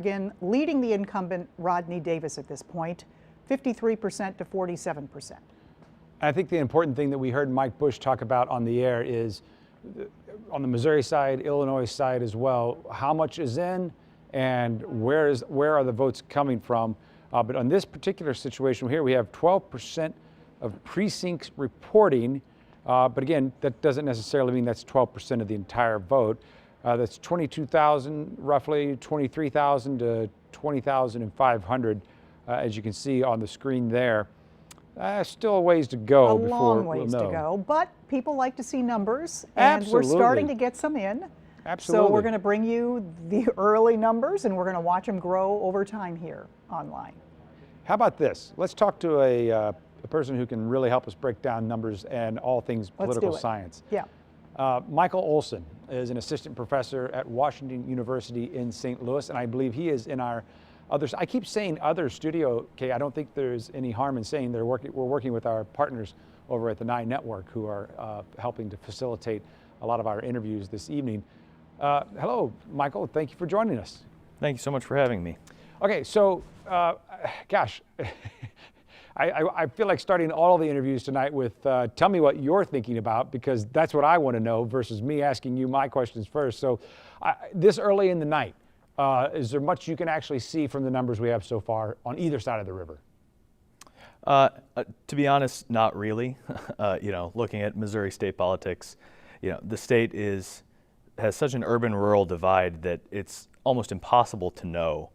Again, leading the incumbent Rodney Davis at this point, 53% to 47%. I think the important thing that we heard Mike Bush talk about on the air is on the Missouri side, Illinois side as well, how much is in and where are the votes coming from. But on this particular situation here, we have 12% of precincts reporting. But again, that doesn't necessarily mean that's 12% of the entire vote. That's 22,000, roughly 23,000 to 20,500, as you can see on the screen there. Still a ways to go before A long ways to go, but people like to see numbers, and Absolutely. we're starting to get some in. Absolutely. So we're going to bring you the early numbers, and we're going to watch them grow over time here online. How about this? Let's talk to a person who can really help us break down numbers and all things political science. Yeah. Michael Olson is an assistant professor at Washington University in St. Louis, and I believe he is in our others. I keep saying other studio, Kay. I don't think there's any harm in saying we're working with our partners over at the 9 Network who are helping to facilitate a lot of our interviews this evening. Hello, Michael. Thank you for joining us. Thank you so much for having me. Okay, so, gosh, I feel like starting all the interviews tonight with tell me what you're thinking about, because that's what I want to know versus me asking you my questions first. So this early in the night, is there much you can actually see from the numbers we have so far on either side of the river? To be honest, not really. Looking at Missouri state politics, the state has such an urban-rural divide that it's almost impossible to know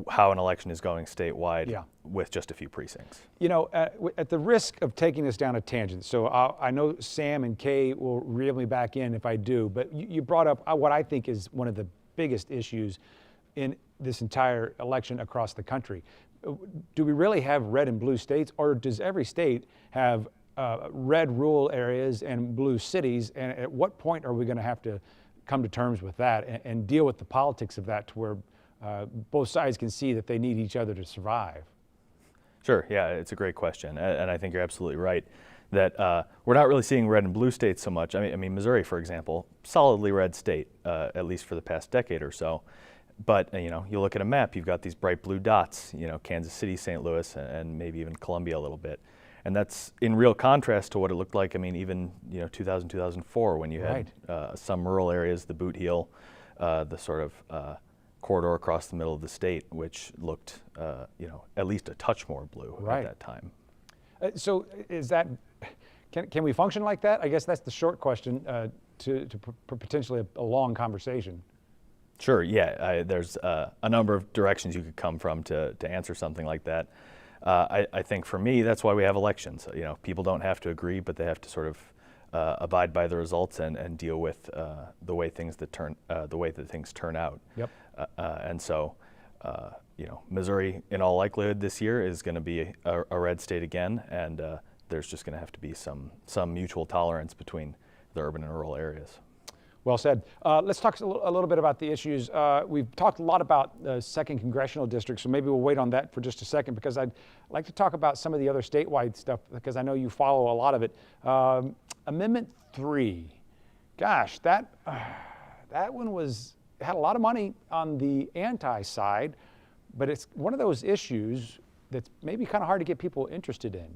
how an election is going statewide with just a few precincts. At the risk of taking us down a tangent, so I know Sam and Kay will reel me back in if I do, but you brought up what I think is one of the biggest issues in this entire election across the country. Do we really have red and blue states, or does every state have red rural areas and blue cities? And at what point are we going to have to come to terms with that and deal with the politics of that to where both sides can see that they need each other to survive? Sure, yeah, it's a great question, and I think you're absolutely right that we're not really seeing red and blue states so much. I mean, Missouri, for example, solidly red state, at least for the past decade or so. But you look at a map, you've got these bright blue dots, Kansas City, St. Louis, and maybe even Columbia a little bit. And that's in real contrast to what it looked like, even 2000, 2004, when you had some rural areas, the Boot Heel, the sort of corridor across the middle of the state, which looked, at least a touch more blue at that time. So is that, can we function like that? I guess that's the short question to potentially a long conversation. Sure, yeah, there's a number of directions you could come from to answer something like that. I think for me, that's why we have elections. People don't have to agree, but they have to sort of abide by the results and deal with the way things turn out. Yep. And so, Missouri, in all likelihood, this year is going to be a red state again, and there's just going to have to be some mutual tolerance between the urban and rural areas. Well said. Let's talk a little bit about the issues. We've talked a lot about the 2nd Congressional District, so maybe we'll wait on that for just a second, because I'd like to talk about some of the other statewide stuff, because I know you follow a lot of it. Amendment 3, gosh, that one had a lot of money on the anti side, but it's one of those issues that's maybe kind of hard to get people interested in.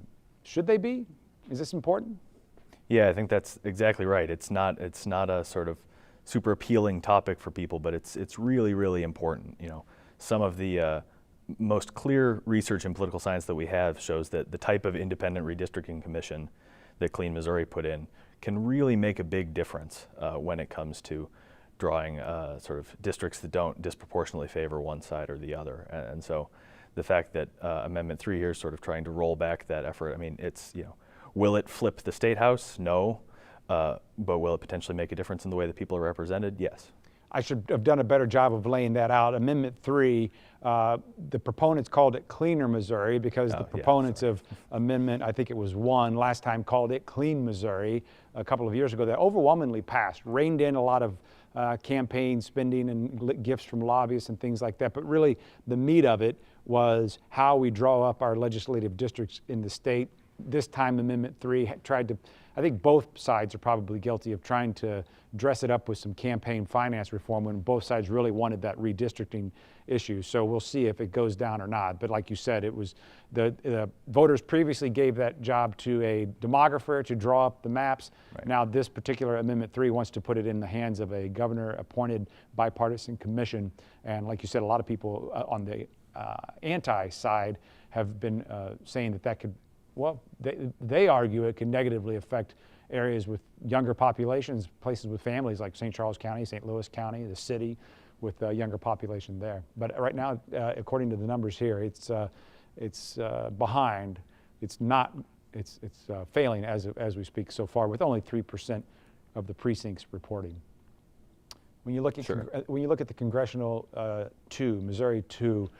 Should they be? Is this important? Yeah, I think that's exactly right. It's not a sort of super appealing topic for people, but it's really, really important. Some of the most clear research in political science that we have shows that the type of independent redistricting commission that Clean Missouri put in can really make a big difference when it comes to drawing sort of districts that don't disproportionately favor one side or the other. And so the fact that Amendment 3 here is sort of trying to roll back that effort, I mean, it's, will it flip the state house? No. But will it potentially make a difference in the way that people are represented? Yes. I should have done a better job of laying that out. Amendment 3, the proponents called it Cleaner Missouri, because the proponents of Amendment, I think it was 1, last time called it Clean Missouri a couple of years ago. That overwhelmingly passed, reined in a lot of campaign spending and gifts from lobbyists and things like that. But really, the meat of it was how we draw up our legislative districts in the state. this time Amendment 3 tried to, I think both sides are probably guilty of trying to dress it up with some campaign finance reform when both sides really wanted that redistricting issue. So we'll see if it goes down or not. But like you said, it was the voters previously gave that job to a demographer to draw up the maps. Right. Now this particular Amendment 3 wants to put it in the hands of a governor-appointed bipartisan commission. And like you said, a lot of people on the anti-side have been saying that could, well, they argue it can negatively affect areas with younger populations, places with families like St. Charles County, St. Louis County, the city with a younger population there. But right now, according to the numbers here, it's behind. It's not. It's failing as we speak so far, with only 3% of the precincts reporting. When you look at when you look at the Congressional 2, Missouri 2,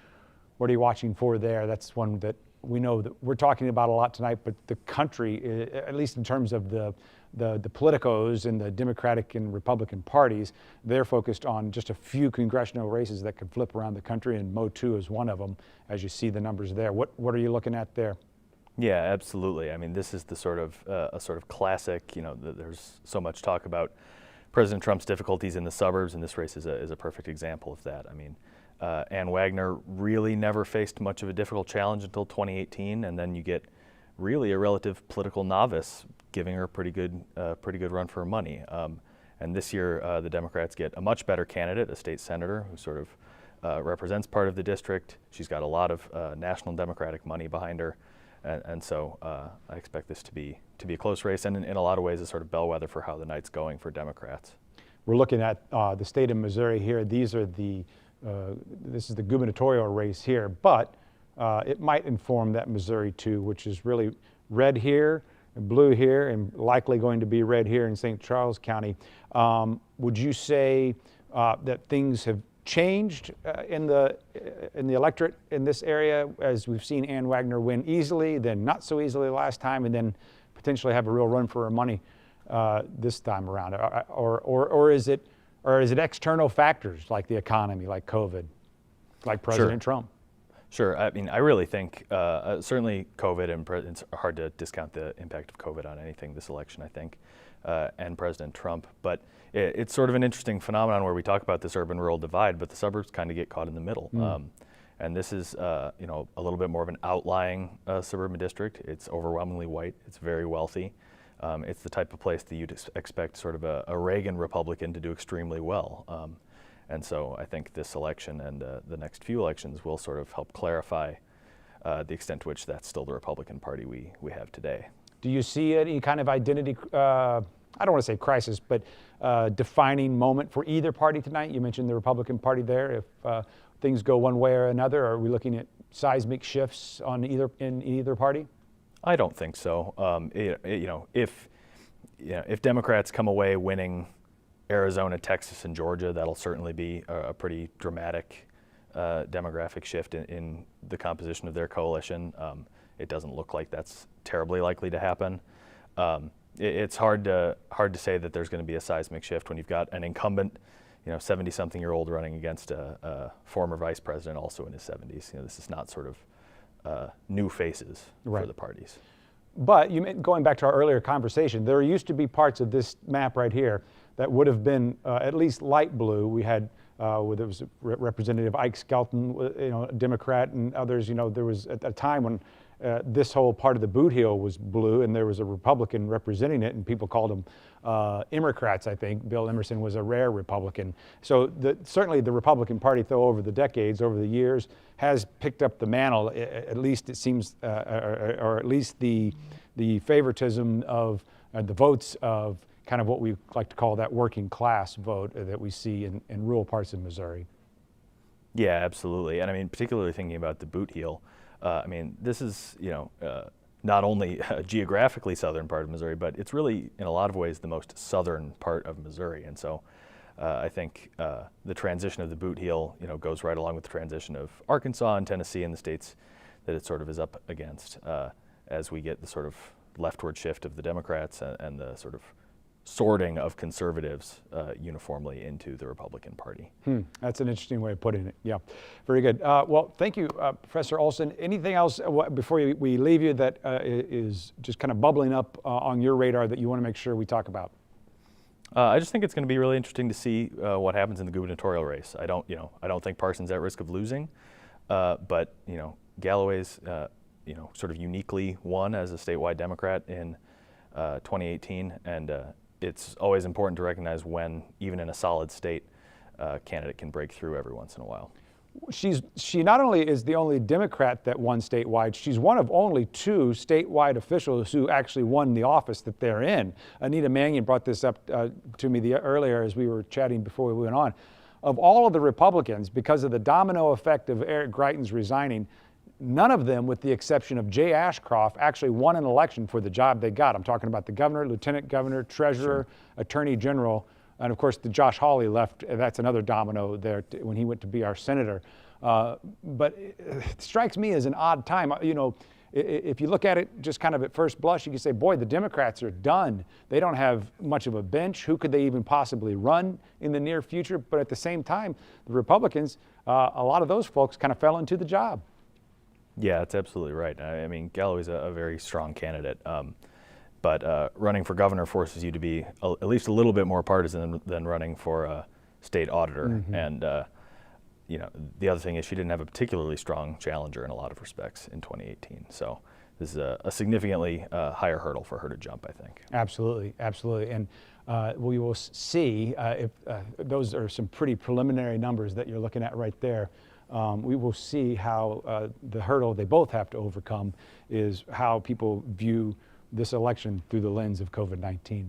what are you watching for there? That's one that we know that we're talking about a lot tonight, but the country, at least in terms of the politicos in the Democratic and Republican parties, they're focused on just a few congressional races that could flip around the country, and Mo 2 is one of them, as you see the numbers there. What are you looking at there? Yeah, absolutely. I mean, this is the sort of a sort of classic. You know, there's so much talk about President Trump's difficulties in the suburbs, and this race is a perfect example of that. I mean, Ann Wagner really never faced much of a difficult challenge until 2018, and then you get really a relative political novice giving her a pretty good run for her money. And this year, the Democrats get a much better candidate, a state senator who sort of represents part of the district. She's got a lot of national Democratic money behind her, and so I expect this to be a close race, and in a lot of ways, a sort of bellwether for how the night's going for Democrats. We're looking at the state of Missouri here. These are this is the gubernatorial race here, but it might inform that Missouri 2, which is really red here, and blue here, and likely going to be red here in St. Charles County. Would you say that things have changed in the electorate in this area, as we've seen Ann Wagner win easily, then not so easily last time, and then potentially have a real run for her money this time around? Or is it external factors like the economy, like COVID, like President Trump? Sure. I mean, I really think certainly COVID, and it's hard to discount the impact of COVID on anything this election, I think, and President Trump. But it's sort of an interesting phenomenon where we talk about this urban-rural divide, but the suburbs kind of get caught in the middle. And this is, you know, a little bit more of an outlying suburban district. It's overwhelmingly white. It's very wealthy. It's the type of place that you'd expect sort of a Reagan Republican to do extremely well. And so I think this election and the next few elections will sort of help clarify the extent to which that's still the Republican Party we have today. Do you see any kind of identity, I don't want to say crisis, but defining moment for either party tonight? You mentioned the Republican Party there. If things go one way or another, are we looking at seismic shifts in either party? I don't think so. If Democrats come away winning Arizona, Texas, and Georgia, that'll certainly be a pretty dramatic demographic shift in the composition of their coalition. It doesn't look like that's terribly likely to happen. It's hard to say that there's going to be a seismic shift when you've got an incumbent, 70-something-year-old running against a former vice president also in his 70s. This is not sort of new faces for the parties. But going back to our earlier conversation, there used to be parts of this map right here that would have been at least light blue. We had, there was Representative Ike Skelton, a Democrat, and others. There was at a time when this whole part of the boot heel was blue, and there was a Republican representing it, and people called them Emmercrats, I think. Bill Emerson was a rare Republican. So certainly the Republican Party, though, over the decades, over the years, has picked up the mantle, at least it seems, or at least the favoritism of the votes of kind of what we like to call that working class vote that we see in rural parts of Missouri. Yeah, absolutely. And I mean, particularly thinking about the boot heel, this is, not only a geographically southern part of Missouri, but it's really, in a lot of ways, the most southern part of Missouri. And so I think the transition of the boot heel, goes right along with the transition of Arkansas and Tennessee and the states that it sort of is up against as we get the sort of leftward shift of the Democrats and the sort of sorting of conservatives uniformly into the Republican Party. That's an interesting way of putting it. Yeah, very good. Well, thank you, Professor Olson. Anything else before we leave you that is just kind of bubbling up on your radar that you want to make sure we talk about? I just think it's going to be really interesting to see what happens in the gubernatorial race. I don't think Parson's at risk of losing, but Galloway's sort of uniquely won as a statewide Democrat in 2018, and it's always important to recognize when, even in a solid state, a candidate can break through every once in a while. She not only is the only Democrat that won statewide, she's one of only 2 statewide officials who actually won the office that they're in. Anita Mannion brought this up to me earlier as we were chatting before we went on. Of all of the Republicans, because of the domino effect of Eric Greitens resigning, none of them, with the exception of Jay Ashcroft, actually won an election for the job they got. I'm talking about the governor, lieutenant governor, treasurer, attorney general. And of course, the Josh Hawley left. That's another domino there when he went to be our senator. But it strikes me as an odd time. If you look at it just kind of at first blush, you can say, boy, the Democrats are done. They don't have much of a bench. Who could they even possibly run in the near future? But at the same time, the Republicans, a lot of those folks kind of fell into the job. Yeah, that's absolutely right. I mean, Galloway's a very strong candidate. But running for governor forces you to be at least a little bit more partisan than running for a state auditor. Mm-hmm. And the other thing is she didn't have a particularly strong challenger in a lot of respects in 2018. So this is a significantly higher hurdle for her to jump, I think. Absolutely, absolutely. And we will see if those are some pretty preliminary numbers that you're looking at right there. We will see how the hurdle they both have to overcome is how people view this election through the lens of COVID-19.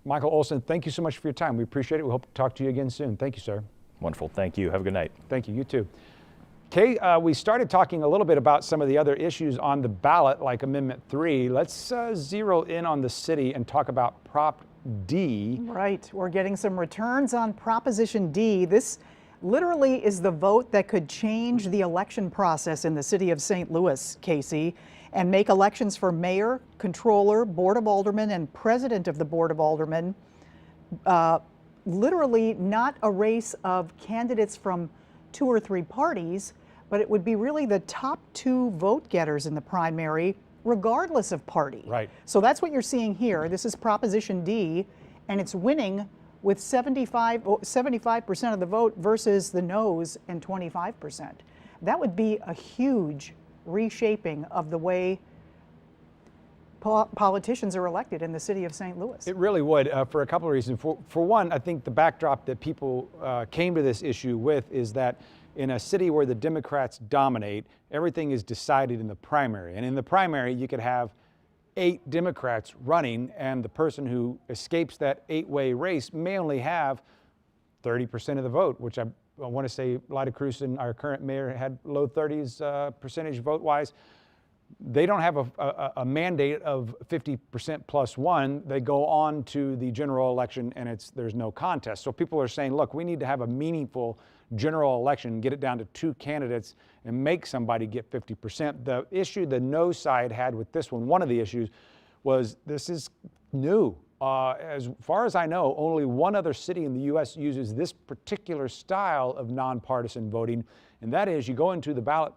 Michael Olson, thank you so much for your time. We appreciate it. We hope to talk to you again soon. Thank you, sir. Wonderful. Thank you. Have a good night. Thank you. You too. Kay, we started talking a little bit about some of the other issues on the ballot, like Amendment 3. Let's zero in on the city and talk about Prop D. Right. We're getting some returns on Proposition D. This literally is the vote that could change the election process in the city of St. Louis, Casey, and make elections for mayor, controller, board of aldermen, and president of the board of aldermen literally not a race of candidates from 2 or 3 parties, but it would be really the top 2 vote getters in the primary, regardless of party. Right. So that's what you're seeing here. This is Proposition D, and it's winning with 75% of the vote versus the no's and 25%. That would be a huge reshaping of the way politicians are elected in the city of St. Louis. It really would, for a couple of reasons. For one, I think the backdrop that people came to this issue with is that in a city where the Democrats dominate, everything is decided in the primary. And in the primary, you could have 8 Democrats running, and the person who escapes that 8-way race may only have 30% of the vote, which I want to say Lyda Crewson, our current mayor, had low 30s percentage vote-wise. They don't have a mandate of 50% plus 1. They go on to the general election, and there's no contest. So people are saying, look, we need to have a meaningful general election, get it down to 2 candidates, and make somebody get 50%. The issue the no side had with this one of the issues, was this is new. As far as I know, only one other city in the U.S. uses this particular style of nonpartisan voting, and that is you go into the ballot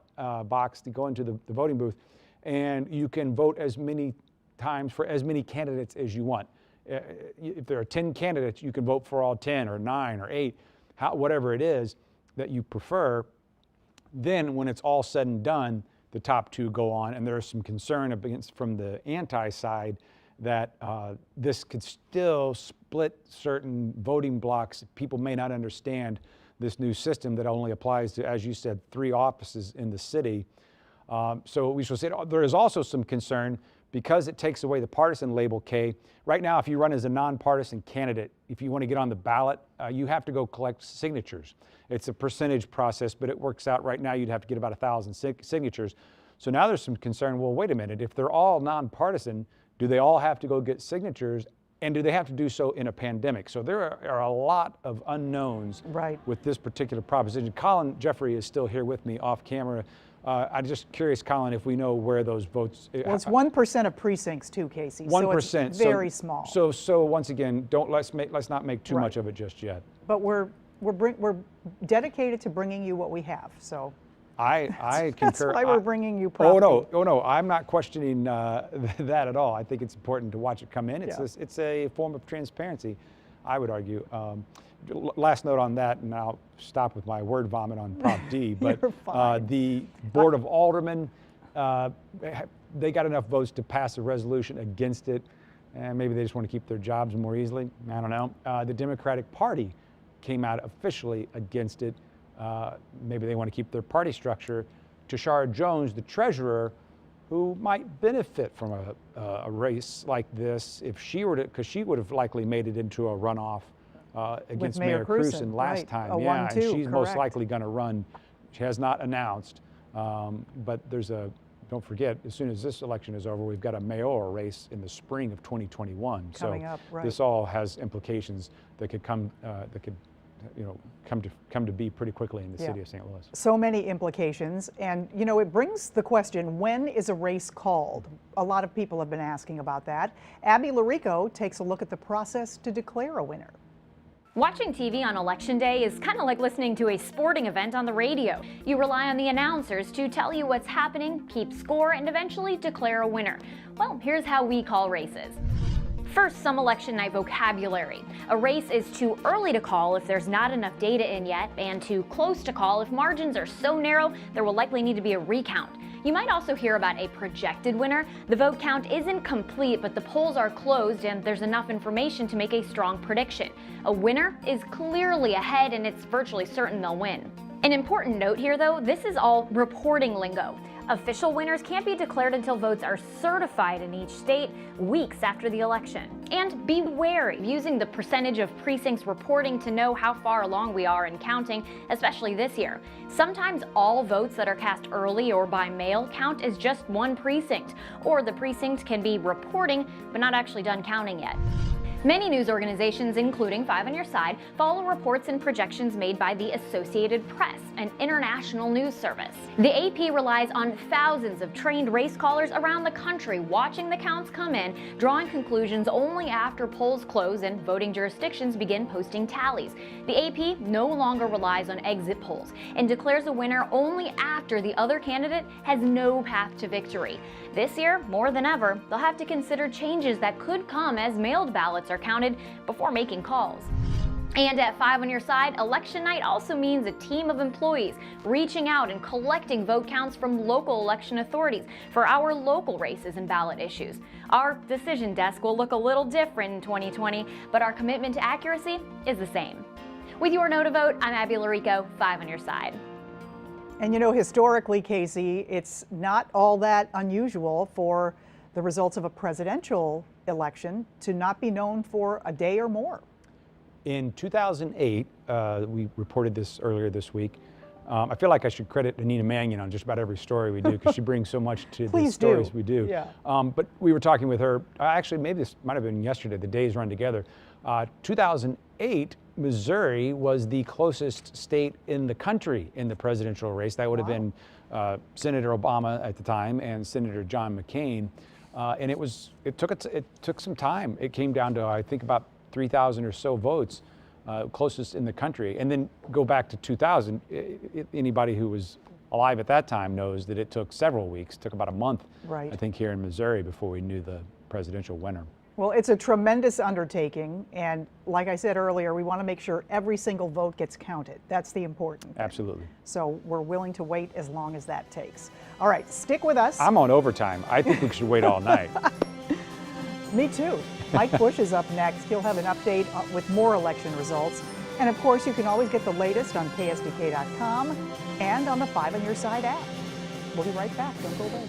box, you go into the voting booth, and you can vote as many times for as many candidates as you want. If there are 10 candidates, you can vote for all 10 or 9 or 8, whatever it is that you prefer. Then when it's all said and done, the top 2 go on, and there's some concern from the anti-side that this could still split certain voting blocks. People may not understand this new system that only applies to, as you said, 3 offices in the city. So we shall say there is also some concern because it takes away the partisan label, Kay. Right now, if you run as a nonpartisan candidate, if you want to get on the ballot, you have to go collect signatures. It's a percentage process, but it works out right now you'd have to get about 1,000 signatures. So now there's some concern, well, wait a minute, if they're all nonpartisan, do they all have to go get signatures, and do they have to do so in a pandemic? So there are a lot of unknowns with this particular proposition. Colin Jeffrey is still here with me off camera. I'm just curious, Colin, if we know where those votes. Well, it's 1% of precincts too, Casey. 1%. So it's very small. So once again, let's not make too Right. much of it just yet. But we're dedicated to bringing you what we have. So I that's concur. why we're bringing you Oh property. no, I'm not questioning that at all. I think it's important to watch it come in. It's a form of transparency, I would argue. Last note on that, and I'll stop with my word vomit on Prop D. But You're fine. the Board of Aldermen, they got enough votes to pass a resolution against it, and maybe they just want to keep their jobs more easily. I don't know. The Democratic Party came out officially against it. Maybe they want to keep their party structure. Tashara Jones, the treasurer, who might benefit from a race like this if she were to, because she would have likely made it into a runoff against Mayor Crewson last right. time. A Yeah, 1-2, and she's most correct. likely going to run. She has not announced, but don't forget, as soon as this election is over, we've got a mayoral race in the spring of 2021. Coming up, right. This all has implications that could come to be pretty quickly in the city of St. Louis. So many implications, and it brings the question, when is a race called? A lot of people have been asking about that. Abby Larico takes a look at the process to declare a winner. Watching TV on Election Day is kind of like listening to a sporting event on the radio. You rely on the announcers to tell you what's happening, keep score, and eventually declare a winner. Well, here's how we call races. First, some election night vocabulary. A race is too early to call if there's not enough data in yet, and too close to call if margins are so narrow there will likely need to be a recount. You might also hear about a projected winner. The vote count isn't complete, but the polls are closed and there's enough information to make a strong prediction. A winner is clearly ahead and it's virtually certain they'll win. An important note here though, this is all reporting lingo. Official winners can't be declared until votes are certified in each state weeks after the election. And be wary of using the percentage of precincts reporting to know how far along we are in counting, especially this year. Sometimes all votes that are cast early or by mail count as just one precinct, or the precinct can be reporting but not actually done counting yet. Many news organizations, including Five on Your Side, follow reports and projections made by the Associated Press, an international news service. The AP relies on thousands of trained race callers around the country watching the counts come in, drawing conclusions only after polls close and voting jurisdictions begin posting tallies. The AP no longer relies on exit polls and declares a winner only after the other candidate has no path to victory. This year, more than ever, they'll have to consider changes that could come as mailed ballots are counted before making calls. And at Five on Your Side, election night also means a team of employees reaching out and collecting vote counts from local election authorities for our local races and ballot issues. Our decision desk will look a little different in 2020, but our commitment to accuracy is the same. With your know to vote, I'm Abby Larico, Five on Your Side. And historically, Casey, it's not all that unusual for the results of a presidential election to not be known for a day or more. In 2008, we reported this earlier this week. I feel like I should credit Anina Mannion on just about every story we do because she brings so much to the stories we do. Yeah. But we were talking with her, actually maybe this might have been yesterday, the days run together. 2008, Missouri was the closest state in the country in the presidential race. That would have been Senator Obama at the time and Senator John McCain. And it took some time. It came down to, I think, about 3,000 or so votes, closest in the country. And then go back to 2000, anybody who was alive at that time knows that it took several weeks, took about a month, Right. I think, here in Missouri before we knew the presidential winner. Well, it's a tremendous undertaking, and like I said earlier, we want to make sure every single vote gets counted. That's the important thing. Absolutely. So we're willing to wait as long as that takes. All right, stick with us. I'm on overtime. I think we should wait all night. Me too. Mike Bush is up next. He'll have an update with more election results. And of course, you can always get the latest on KSDK.com and on the Five on Your Side app. We'll be right back. Don't go away.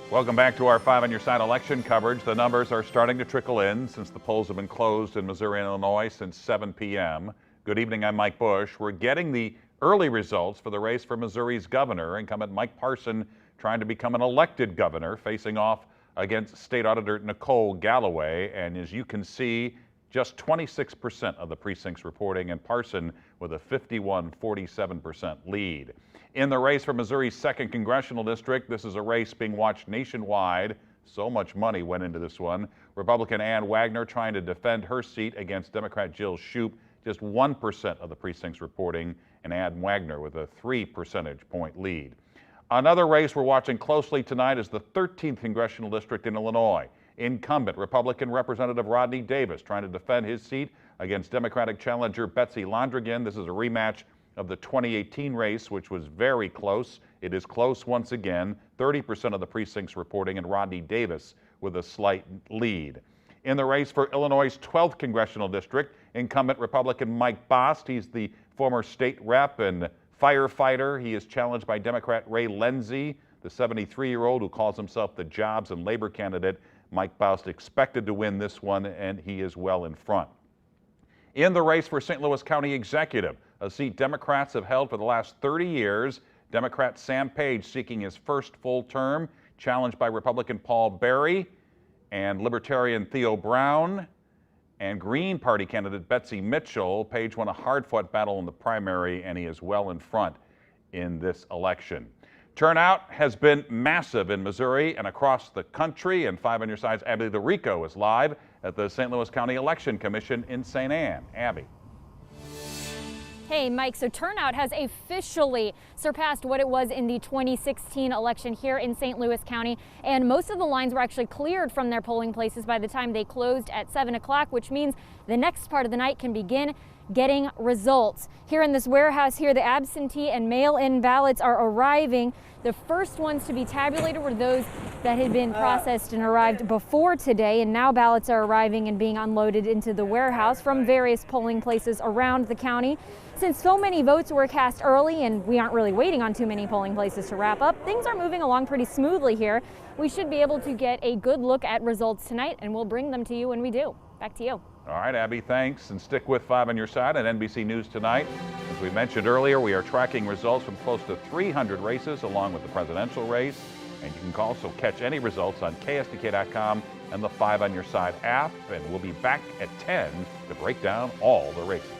Welcome back to our 5 on Your Side election coverage. The numbers are starting to trickle in since the polls have been closed in Missouri and Illinois since 7 p.m. Good evening, I'm Mike Bush. We're getting the early results for the race for Missouri's governor. Incumbent Mike PARSON trying to become an elected governor, facing off against State Auditor Nicole Galloway. And as you can see, just 26% of the precincts reporting, and PARSON with a 51-47% lead. In the race for Missouri's 2nd Congressional District, this is a race being watched nationwide. So much money went into this one. Republican Ann Wagner trying to defend her seat against Democrat Jill Shoup. Just 1% of the precincts reporting, and Ann Wagner with a 3 percentage point lead. Another race we're watching closely tonight is the 13th Congressional District in Illinois. Incumbent Republican Representative Rodney Davis trying to defend his seat against Democratic challenger Betsy Londrigan. This is a rematch of the 2018 race, which was very close. It is close once again. 30% of the precincts reporting, and Rodney Davis with a slight lead. In the race for Illinois' 12th Congressional District, incumbent Republican Mike BOST, he's the former state rep and firefighter. He is challenged by Democrat Ray Lenzy, the 73-year-old who calls himself the jobs and labor candidate. Mike BOST expected to win this one, and he is well in front. In the race for St. Louis County Executive, a seat Democrats have held for the last 30 years, Democrat Sam Page seeking his first full term, challenged by Republican Paul Berry and Libertarian Theo Brown and Green Party candidate Betsy Mitchell. Page won a hard-fought battle in the primary, and he is well in front in this election. Turnout has been massive in Missouri and across the country, and 5 on Your Side's Abby DeRico is live at the St. Louis County Election Commission in St. Anne. Abby. Hey, Mike, so turnout has officially surpassed what it was in the 2016 election here in St. Louis County, and most of the lines were actually cleared from their polling places by the time they closed at 7 o'clock, which means the next part of the night can begin getting results. Here in this warehouse here, the absentee and mail-in ballots are arriving. The first ones to be tabulated were those that had been processed and arrived before today, and now ballots are arriving and being unloaded into the warehouse from various polling places around the county. Since so many votes were cast early and we aren't really waiting on too many polling places to wrap up, things are moving along pretty smoothly here. We should be able to get a good look at results tonight, and we'll bring them to you when we do. Back to you. All right, Abby, thanks. And stick with 5 on Your Side at NBC News tonight. As we mentioned earlier, we are tracking results from close to 300 races along with the presidential race. And you can also catch any results on KSDK.com and the 5 on Your Side app. And we'll be back at 10 to break down all the races.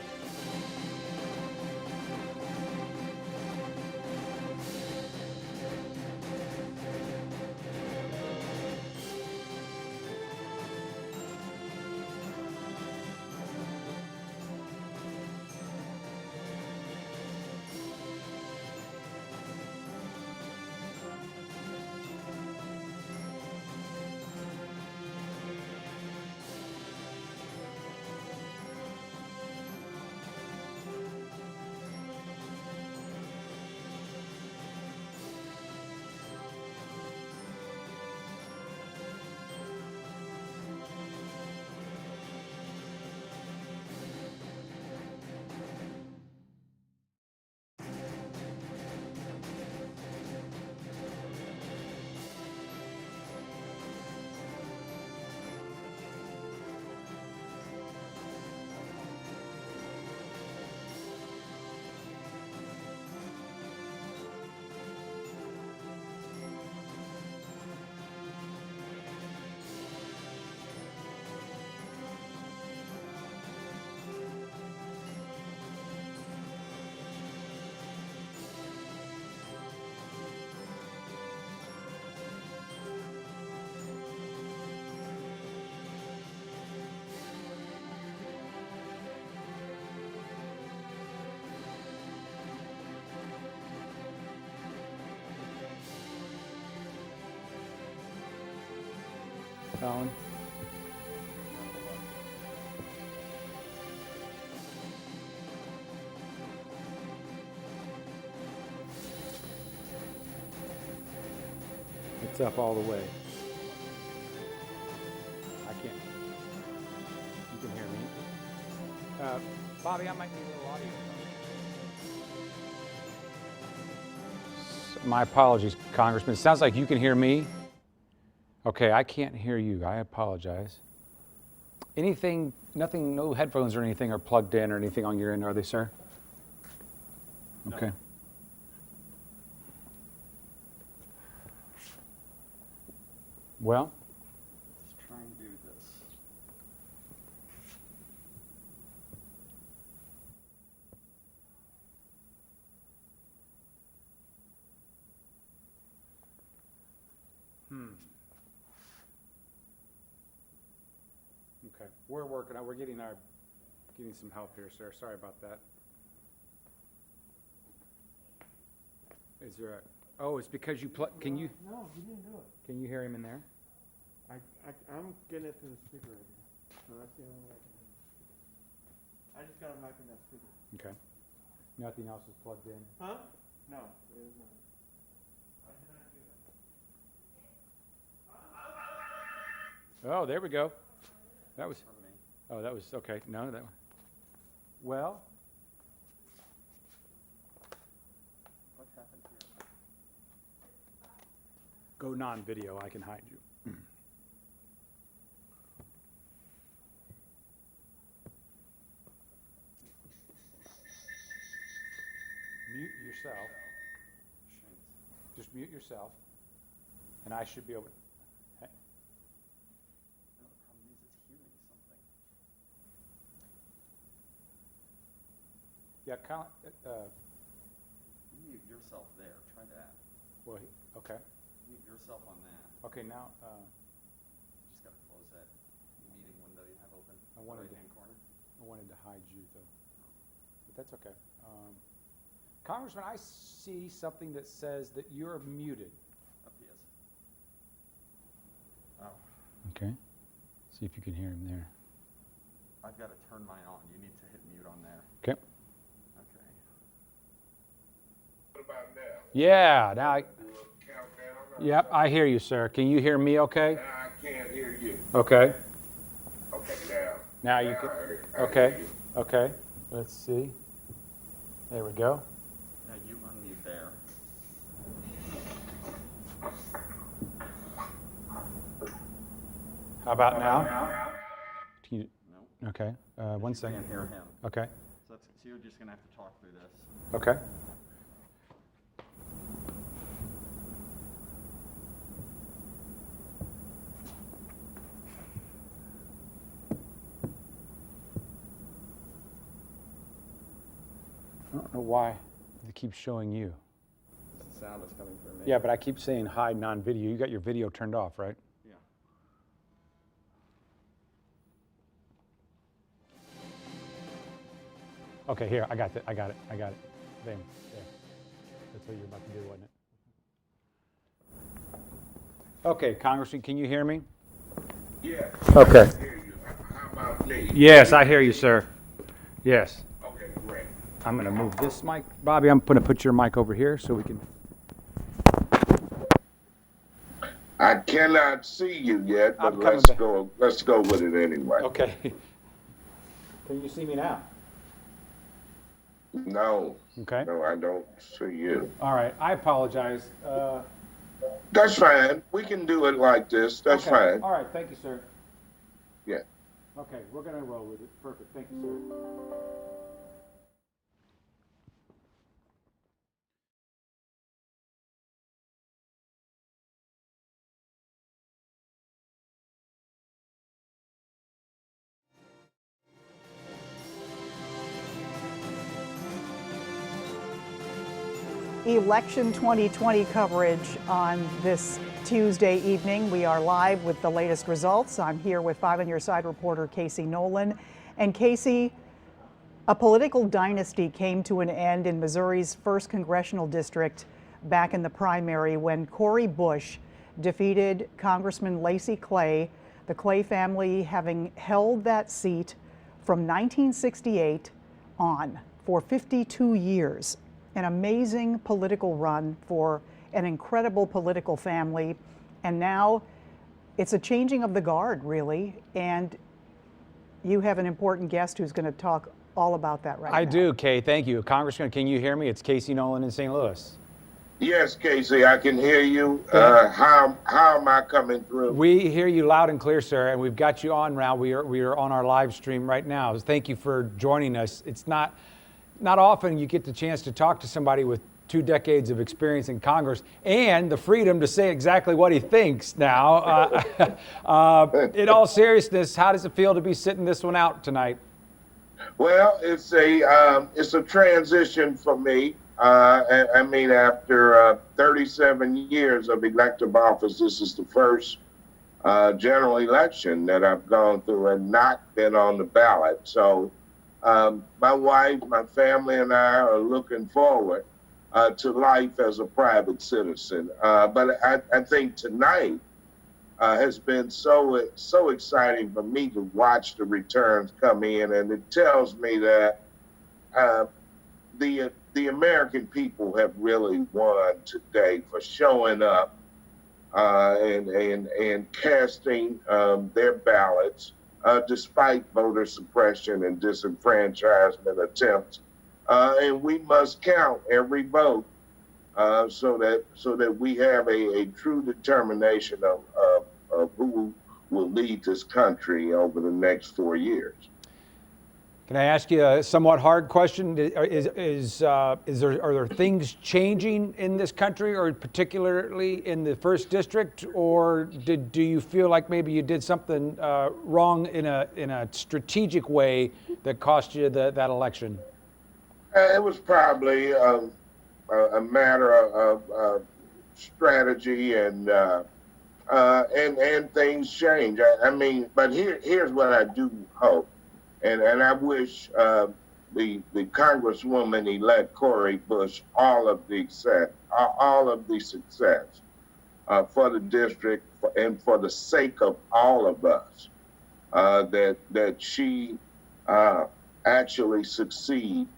Colin? It's up all the way. I can't. You can hear me? Bobby, I might need a little audio. My apologies, Congressman. It sounds like you can hear me. Okay, I can't hear you. I apologize. Anything, nothing, no headphones or anything are plugged in or anything on your end, are they, sir? Okay. Well, Let's try and do this. okay. We're working on, we're getting some help here, sir. Sorry about that. Is there a, oh, it's because you can you, No, you didn't do it. can you hear him in there? I'm getting it through the speaker right here. So that's the only way I can hear it. I just got a mic in that speaker. Okay. Nothing else is plugged in? Huh? No, it is not. Oh, there we go. That was, oh, that was, okay. No, that, well, What happened here? go non-video, I can hide you. Mute yourself. Just mute yourself. And I should be able, hey, No, the problem is it's hearing something. yeah, Mute yourself there. Try that. well, okay. Mute yourself on that. Okay, now, Just gotta close that meeting window you have open. I wanted to- right-hand corner. I wanted to hide you though, but that's okay. Congressman, I see something that says that you're muted. Up he is. Oh, Okay. See if you can hear him there. I've got to turn mine on. You need to hit mute on there. Okay. Okay. What about now? Yeah, now I, Do a countdown? yep, I hear you, sir. Can you hear me okay? Now I can't hear you. Okay. Okay, now. Now you Now can, I hear okay, you. okay. Let's see. There we go. Now you unmute there. How about now? Can you, No. okay, 1 second. Can't hear him. Okay, So you're just gonna have to talk through this. okay. I don't know why it keeps showing you. The sound is coming through me. Yeah, but I keep saying hide non-video. You got your video turned off, right? Yeah. Okay, here, I got it. There. That's what you're about to do, wasn't it? Okay, Congressman, can you hear me? Yeah. Okay. I hear you. How about me? Yes, I hear you, sir. Yes. Okay, great. I'm gonna move this mic. Bobby, I'm gonna put your mic over here so we can. I cannot see you yet, but I'm coming let's back. go. Let's go with it anyway. Okay. Can you see me now? No. Okay. No, I don't see you. All right. I apologize. That's fine. We can do it like this. That's okay. fine. All right. Thank you, sir. Yeah. Okay. We're gonna roll with it. Perfect. Thank you, sir. Election 2020 coverage on this Tuesday evening. We are live with the latest results. I'm here with 5 on Your Side reporter Casey Nolan. And Casey, a political dynasty came to an end in Missouri's 1st Congressional District back in the primary when Cori Bush defeated Congressman Lacy Clay, the Clay family having held that seat from 1968 on for 52 years. An amazing political run for an incredible political family. And now it's a changing of the guard, really. And you have an important guest who's going to talk all about that right now. I do, Kay. Thank you. Congressman, can you hear me? It's Casey Nolan in St. Louis. Yes, Casey, I can hear you. How am I coming through? We hear you loud and clear, sir, and we've got you on now. We are on our live stream right now. Thank you for joining us. It's not often you get the chance to talk to somebody with 2 decades of experience in Congress and the freedom to say exactly what he thinks now. In all seriousness, how does it feel to be sitting this one out tonight? Well, it's a transition for me. I mean, after 37 years of elective office, this is the first general election that I've gone through and not been on the ballot. So my wife, my family, and I are looking forward to life as a private citizen. But I think tonight has been so exciting for me to watch the returns come in, and it tells me that the American people have really won today for showing up and casting their ballots despite voter suppression and disenfranchisement attempts. And we must count every vote so that we have a true determination of who will lead this country over the next 4 years. Can I ask you a somewhat hard question? Are there things changing in this country, or particularly in the first district, or do you feel like maybe you did something wrong in a strategic way that cost you that election? It was probably a matter of strategy and things change. I mean, but here's what I do hope. And I wish the Congresswoman-elect Cori Bush all of the success for the district and for the sake of all of us, that she actually succeed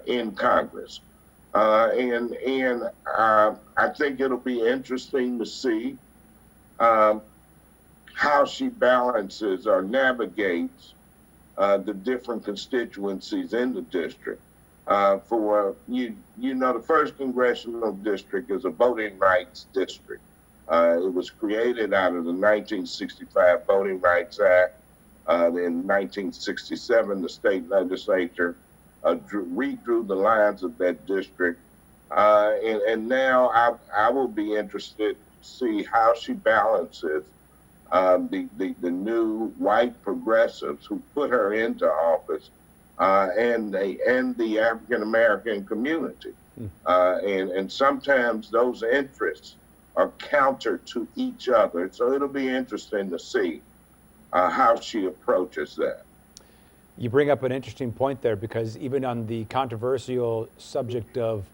in Congress. And I think it'll be interesting to see how she balances or navigates the different constituencies in the district. For the 1st Congressional District is a voting rights district. It was created out of the 1965 Voting Rights Act. In 1967, the state legislature redrew the lines of that district. And now I will be interested to see how she balances the new white progressives who put her into office and the African American community. And sometimes those interests are counter to each other. So it'll be interesting to see how she approaches that. You bring up an interesting point there, because even on the controversial subject of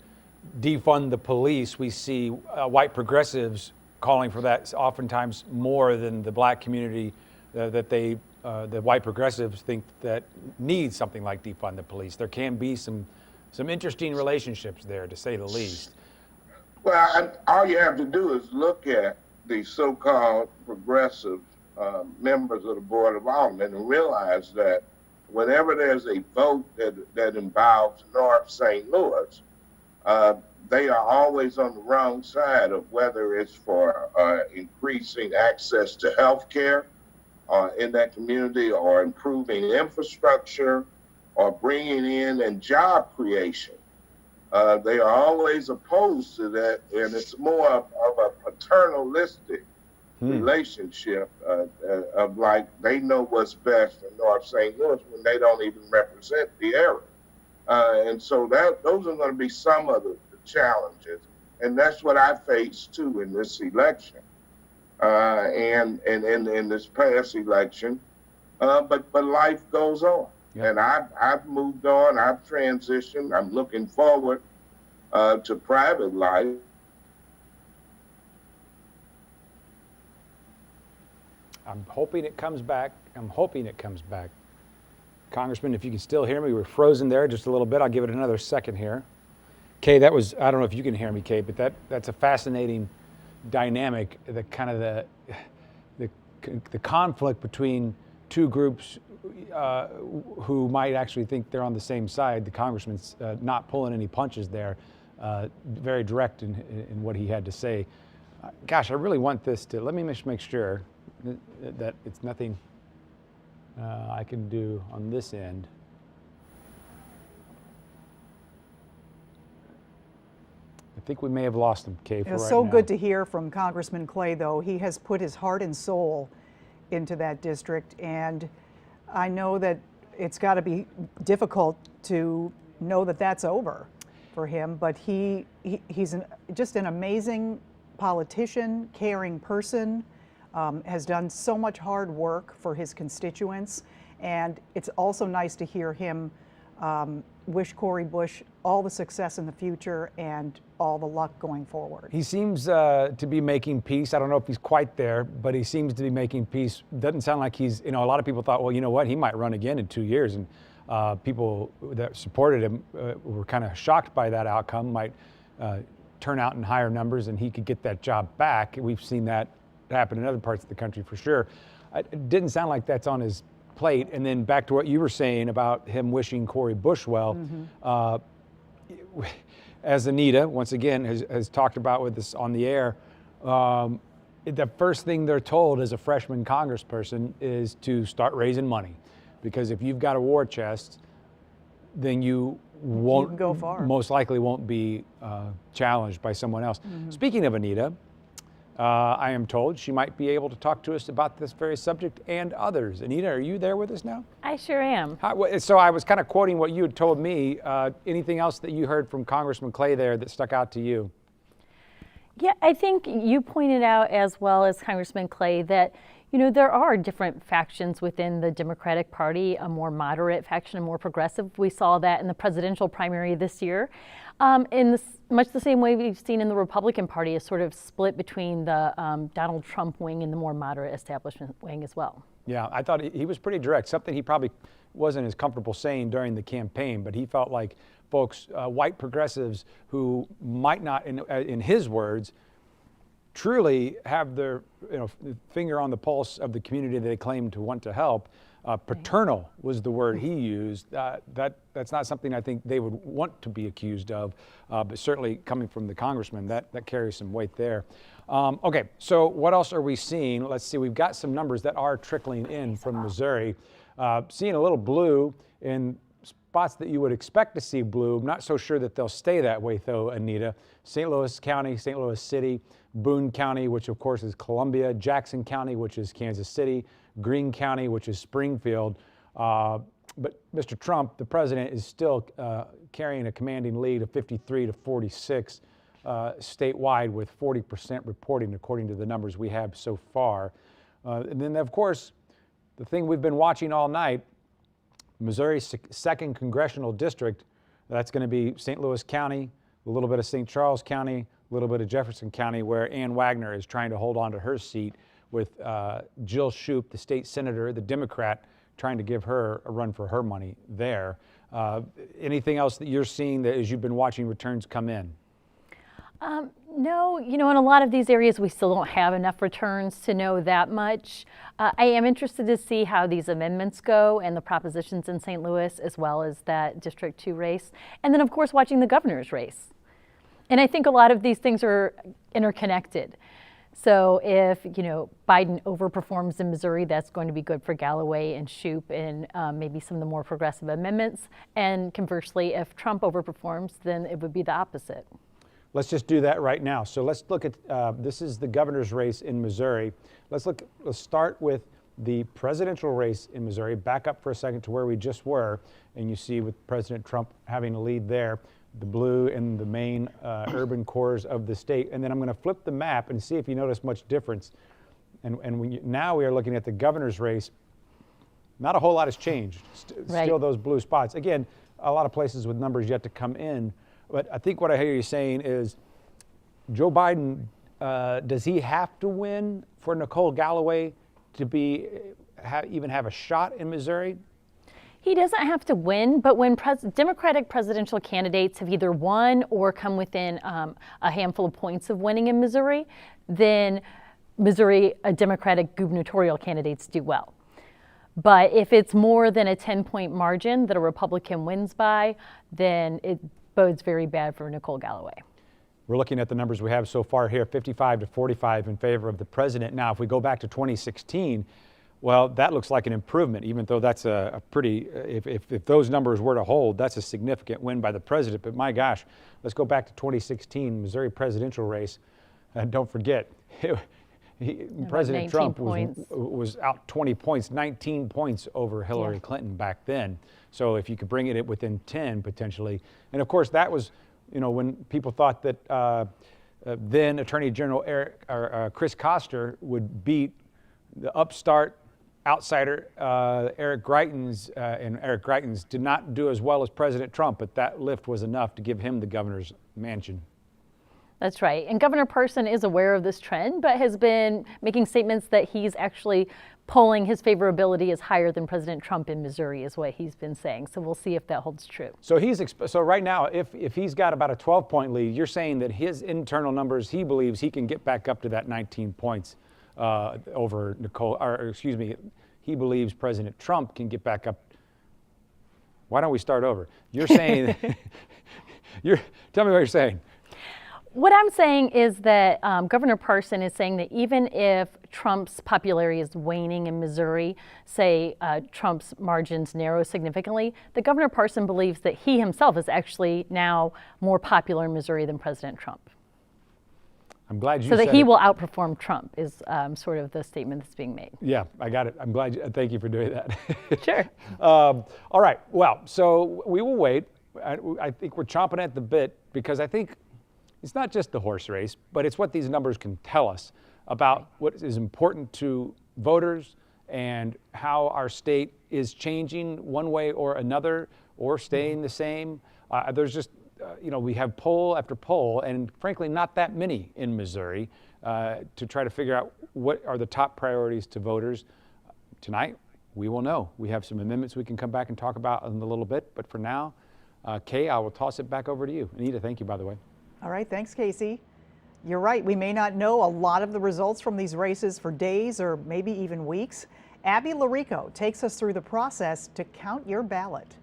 defund the police, we see white progressives calling for that oftentimes more than the black community, the white progressives think that needs something like defund the police. There can be some interesting relationships there, to say the least. Well, all you have to do is look at the so-called progressive members of the Board of Aldermen and realize that whenever there's a vote that involves North St. Louis, they are always on the wrong side of whether it's for increasing access to health care in that community, or improving infrastructure, or bringing in and job creation. They are always opposed to that, and it's more of a paternalistic relationship of like they know what's best for North St. Louis when they don't even represent the area. And so those are going to be some of the challenges, and that's what I faced too in this election, and in this past election. But life goes on, and I've moved on. I've transitioned. I'm looking forward to private life. I'm hoping it comes back. Congressman, if you can still hear me, we're frozen there just a little bit. I'll give it another second here. Kay, that was, I don't know if you can hear me, Kay, but that's a fascinating dynamic, the kind of the conflict between two groups who might actually think they're on the same side. The congressman's not pulling any punches there. very direct in what he had to say. Gosh, I really want this to, let me just make sure that it's nothing I can do on this end. I think we may have lost him, Kay, for It was right so now. good to hear from Congressman Clay, though. He has put his heart and soul into that district, and I know that it's got to be difficult to know that that's over for him, but he's just an amazing politician, caring person, has done so much hard work for his constituents, and it's also nice to hear him wish Cori Bush all the success in the future and all the luck going forward. He seems to be making peace. I don't know if he's quite there, but he seems to be making peace. Doesn't sound like he's, a lot of people thought, well, you know what, he might run again in 2 years. And people that supported him were kind of shocked by that outcome, might turn out in higher numbers and he could get that job back. We've seen that happen in other parts of the country for sure. It didn't sound like that's on his plate. And then back to what you were saying about him wishing Cori Bush well. As Anita, once again, has talked about with us on the air, the first thing they're told as a freshman congressperson is to start raising money. Because if you've got a war chest, then you won't, go far. most likely won't be challenged by someone else. Speaking of Anita, I am told she might be able to talk to us about this very subject and others. Anita, are you there with us now? I sure am. So I was kind of quoting what you had told me. Anything else that you heard from Congressman Clay there that stuck out to you? Yeah, I think you pointed out, as well as Congressman Clay, that there are different factions within the Democratic Party, a more moderate faction, a more progressive. We saw that in the presidential primary this year. In much the same way we've seen in the Republican Party, a sort of split between the Donald Trump wing and the more moderate establishment wing as well. Yeah, I thought he was pretty direct, something he probably wasn't as comfortable saying during the campaign, but he felt like folks, white progressives who might not, in his words, truly have their finger on the pulse of the community they claim to want to help. Paternal was the word he used. That's not something I think they would want to be accused of, but certainly coming from the congressman, that carries some weight there. Okay, so what else are we seeing? Let's see, we've got some numbers that are trickling in from Missouri. Seeing a little blue in spots that you would expect to see blue. I'm not so sure that they'll stay that way though, Anita. St. Louis County, St. Louis City, Boone County, which of course is Columbia, Jackson County, which is Kansas City, Greene County, which is Springfield. But Mr. Trump, the president, is still carrying a commanding lead of 53 to 46 statewide, with 40% reporting according to the numbers we have so far. And then of course, the thing we've been watching all night, Missouri's 2nd Congressional District, that's going to be St. Louis County, a little bit of St. Charles County, a little bit of Jefferson County, where Ann Wagner is trying to hold on to her seat, with Jill Shoup, the state senator, the Democrat, trying to give her a run for her money there. Anything else that you're seeing that as you've been watching returns come in? No, in a lot of these areas we still don't have enough returns to know that much. I am interested to see how these amendments go and the propositions in St. Louis, as well as that District 2 race. And then of course watching the governor's race. And I think a lot of these things are interconnected. So if, Biden overperforms in Missouri, that's going to be good for Galloway and Shoup and maybe some of the more progressive amendments. And conversely, if Trump overperforms, then it would be the opposite. Let's just do that right now. So let's look at, this is the governor's race in Missouri. Let's start with the presidential race in Missouri. Back up for a second to where we just were. And you see with President Trump having a lead there, the blue in the main urban cores of the state. And then I'm going to flip the map and see if you notice much difference. And now we are looking at the governor's race. Not a whole lot has changed. Still those blue spots. Again, a lot of places with numbers yet to come in. But I think what I hear you saying is, Joe Biden, does he have to win for Nicole Galloway to even have a shot in Missouri? He doesn't have to win, but when Democratic presidential candidates have either won or come within a handful of points of winning in Missouri, then Missouri Democratic gubernatorial candidates do well. But if it's more than a 10-point margin that a Republican wins by, then bodes very bad for Nicole Galloway. We're looking at the numbers we have so far here, 55 to 45 in favor of the president. Now, if we go back to 2016, well, that looks like an improvement, even though that's a pretty, if those numbers were to hold, that's a significant win by the president. But my gosh, let's go back to 2016, Missouri presidential race. And don't forget, President Trump was out 20 points, 19 points over Hillary Clinton back then. So if you could bring it within 10 potentially. And of course, that was, when people thought that then Attorney General Chris Koster would beat the upstart outsider Eric Greitens, and Eric Greitens did not do as well as President Trump, but that lift was enough to give him the governor's mansion. That's right. And Governor Parson is aware of this trend, but has been making statements that he's actually polling his favorability is higher than President Trump in Missouri, is what he's been saying. So we'll see if that holds true. So so right now, if he's got about a 12-point lead, you're saying that his internal numbers, he believes he can get back up to that 19 points over Nicole, or excuse me, he believes President Trump can get back up. Why don't we start over? You're saying, tell me what you're saying. What I'm saying is that Governor Parson is saying that even if Trump's popularity is waning in Missouri, say Trump's margins narrow significantly, that Governor Parson believes that he himself is actually now more popular in Missouri than President Trump. I'm glad you said that. So that he it. will outperform Trump is sort of the statement that's being made. Yeah, I got it. I'm glad. Thank you for doing that. Sure. All right. Well, so we will wait. I think we're chomping at the bit because I think it's not just the horse race, but it's what these numbers can tell us about what is important to voters and how our state is changing one way or another or staying the same. There's just, we have poll after poll, and frankly, not that many in Missouri to try to figure out what are the top priorities to voters. Tonight, we will know. We have some amendments we can come back and talk about in a little bit, but for now, Kay, I will toss it back over to you. Anita, thank you, by the way. All right, thanks, Casey. You're right, we may not know a lot of the results from these races for days or maybe even weeks. Abby Larico takes us through the process to count your ballot.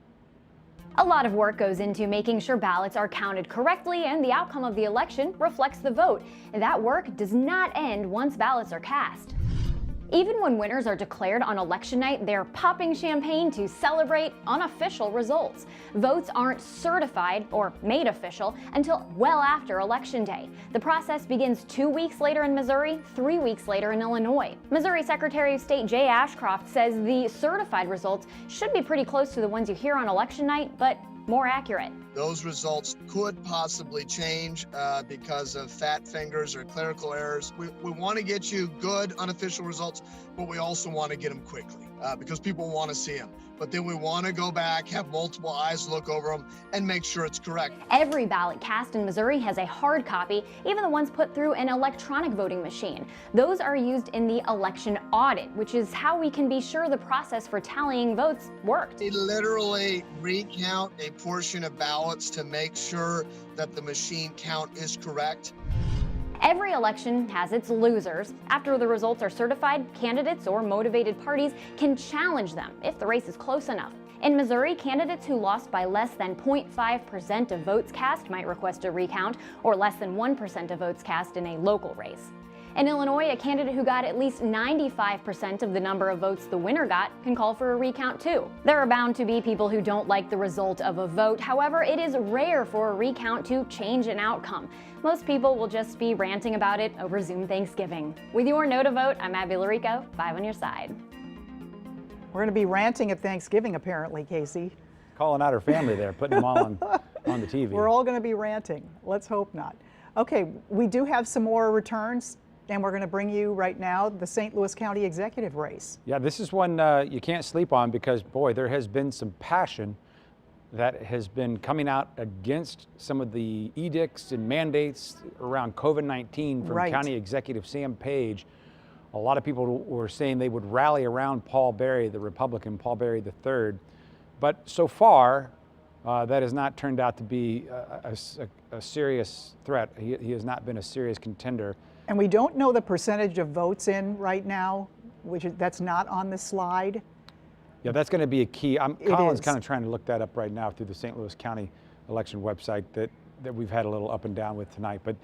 A lot of work goes into making sure ballots are counted correctly and the outcome of the election reflects the vote. And that work does not end once ballots are cast. Even when winners are declared on election night, they're popping champagne to celebrate unofficial results. Votes aren't certified or made official until well after Election Day. The process begins 2 weeks later in Missouri, 3 weeks later in Illinois. Missouri Secretary of State Jay Ashcroft says the certified results should be pretty close to the ones you hear on election night, but more accurate. Those results could possibly change because of fat fingers or clerical errors. We want to get you good unofficial results, but we also want to get them quickly because people want to see them. But then we want to go back, have multiple eyes look over them, and make sure it's correct. Every ballot cast in Missouri has a hard copy, even the ones put through an electronic voting machine. Those are used in the election audit, which is how we can be sure the process for tallying votes worked. We literally recount a portion of ballots to make sure that the machine count is correct. Every election has its losers. After the results are certified, candidates or motivated parties can challenge them if the race is close enough. In Missouri, candidates who lost by less than 0.5% of votes cast might request a recount, or less than 1% of votes cast in a local race. In Illinois, a candidate who got at least 95% of the number of votes the winner got can call for a recount too. There are bound to be people who don't like the result of a vote. However, it is rare for a recount to change an outcome. Most people will just be ranting about it over Zoom Thanksgiving. With your no to vote, I'm Abby Larico, 5 on your side. We're going to be ranting at Thanksgiving, apparently, Casey. Calling out her family there, putting them all on the TV. We're all going to be ranting. Let's hope not. Okay, we do have some more returns, and we're going to bring you right now the St. Louis County executive race. Yeah, this is one you can't sleep on because, boy, there has been some passion that has been coming out against some of the edicts and mandates around COVID-19 from County Executive Sam Page. A lot of people were saying they would rally around Paul Berry, the Republican Paul Berry III. But so far, that has not turned out to be a serious threat. He has not been a serious contender. And we don't know the percentage of votes in right now, that's not on the slide. Yeah, that's going to be a key. Colin's kind of trying to look that up right now through the St. Louis County election website that we've had a little up and down with tonight. But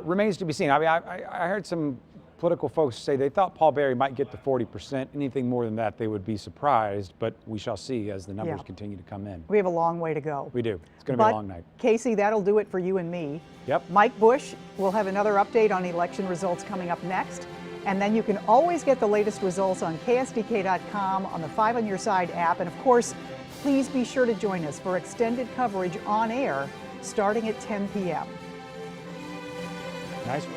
remains to be seen. I mean, I heard some political folks say they thought Paul Berry might get to 40%. Anything more than that, they would be surprised, but we shall see as the numbers continue to come in. We have a long way to go. We do. It's going to be a long night. Casey, that'll do it for you and me. Yep. Mike Bush will have another update on election results coming up next. And then you can always get the latest results on KSDK.com, on the 5 on Your Side app. And of course, please be sure to join us for extended coverage on air starting at 10 p.m. Nice one.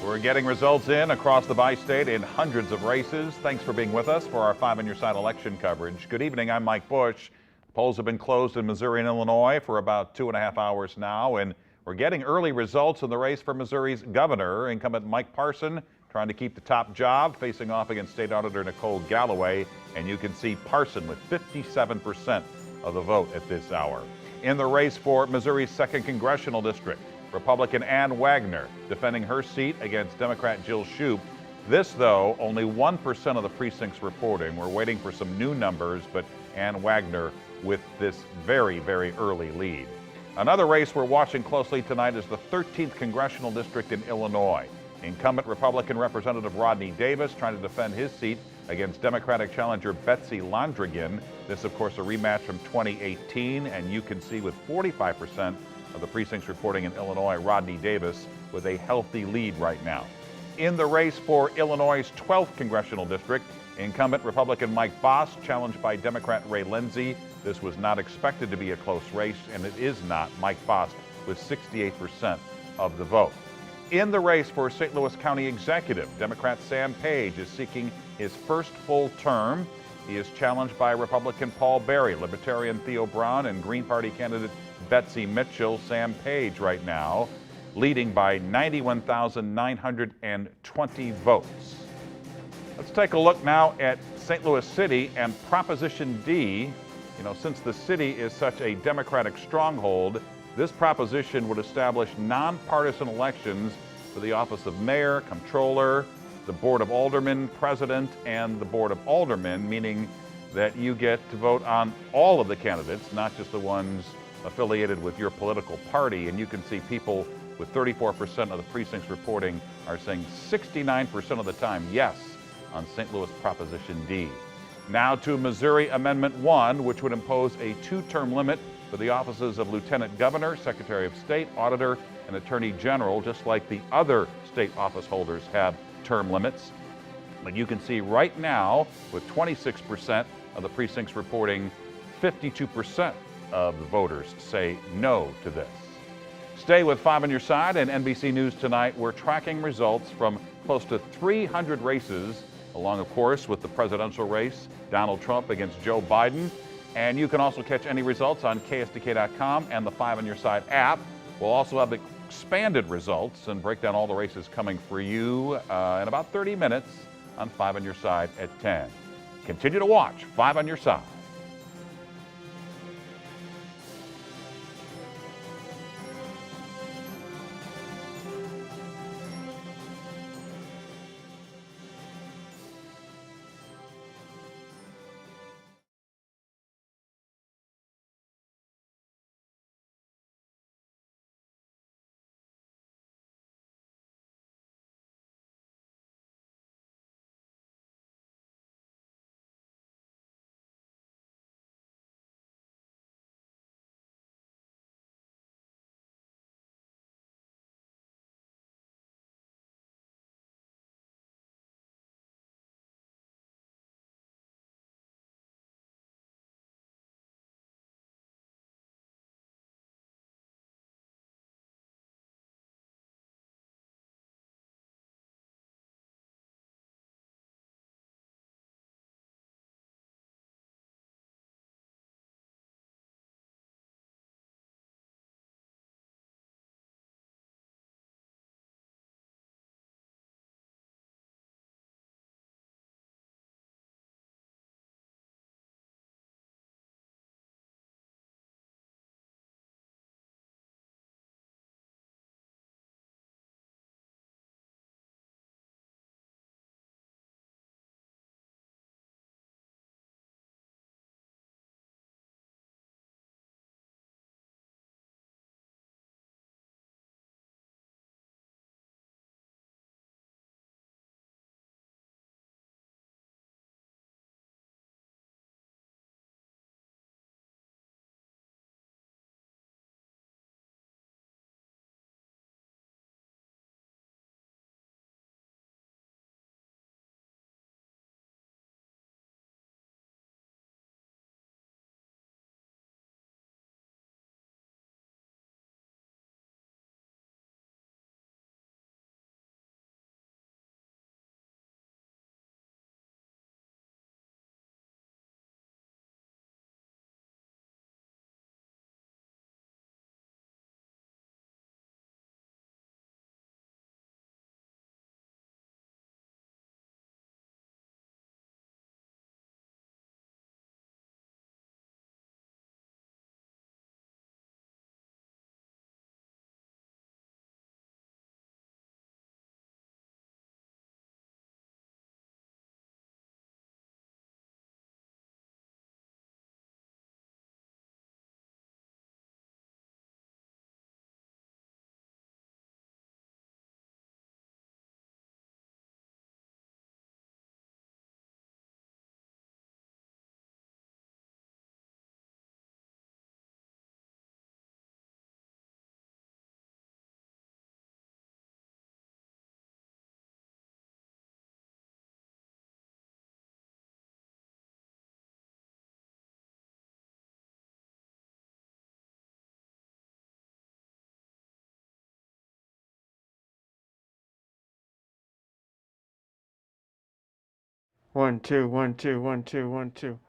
We're getting results in across the bi-state in hundreds of races. Thanks for being with us for our 5 on Your Side election coverage. Good evening, I'm Mike Bush. Polls have been closed in Missouri and Illinois for about 2.5 hours now, and we're getting early results in the race for Missouri's governor. Incumbent Mike Parson trying to keep the top job, facing off against State Auditor Nicole Galloway, and you can see Parson with 57% of the vote at this hour. In the race for Missouri's 2nd Congressional District, Republican Ann Wagner defending her seat against Democrat Jill Shoup. This, though, only 1% of the precincts reporting. We're waiting for some new numbers, but Ann Wagner with this very, very early lead. Another race we're watching closely tonight is the 13th Congressional District in Illinois. Incumbent Republican Representative Rodney Davis trying to defend his seat against Democratic challenger Betsy Londrigan. This, of course, a rematch from 2018, and you can see with 45% of the precincts reporting in Illinois, Rodney Davis with a healthy lead right now. In the race for Illinois' 12th Congressional District, incumbent Republican Mike BOST challenged by Democrat Ray Lindsay. This was not expected to be a close race, and it is not. Mike BOST with 68% of the vote. In the race for St. Louis County Executive, Democrat Sam Page is seeking his first full term. He is challenged by Republican Paul Berry, Libertarian Theo Brown, and Green Party candidate Betsy Mitchell. Sam Page right now leading by 91,920 votes. Let's take a look now at St. Louis City and Proposition D. You know, since the city is such a Democratic stronghold, this proposition would establish nonpartisan elections for the office of mayor, comptroller, the board of aldermen, president, and the board of aldermen, meaning that you get to vote on all of the candidates, not just the ones affiliated with your political party. And you can see people with 34% of the precincts reporting are saying 69% of the time yes on St. Louis Proposition D. Now to Missouri Amendment 1, which would impose a 2-term limit for the offices of Lieutenant Governor, Secretary of State, Auditor, and Attorney General, just like the other state office holders have term limits. But you can see right now, with 26% of the precincts reporting, 52% of the voters say no to this. Stay with 5 on Your Side and NBC News Tonight. We're tracking results from close to 300 races, along, of course, with the presidential race, Donald Trump against Joe Biden. And you can also catch any results on KSDK.com and the 5 on Your Side app. We'll also have expanded results and break down all the races coming for you in about 30 minutes on 5 on Your Side at 10. Continue to watch 5 on Your Side. 1 2 1 2 1 2 1 2.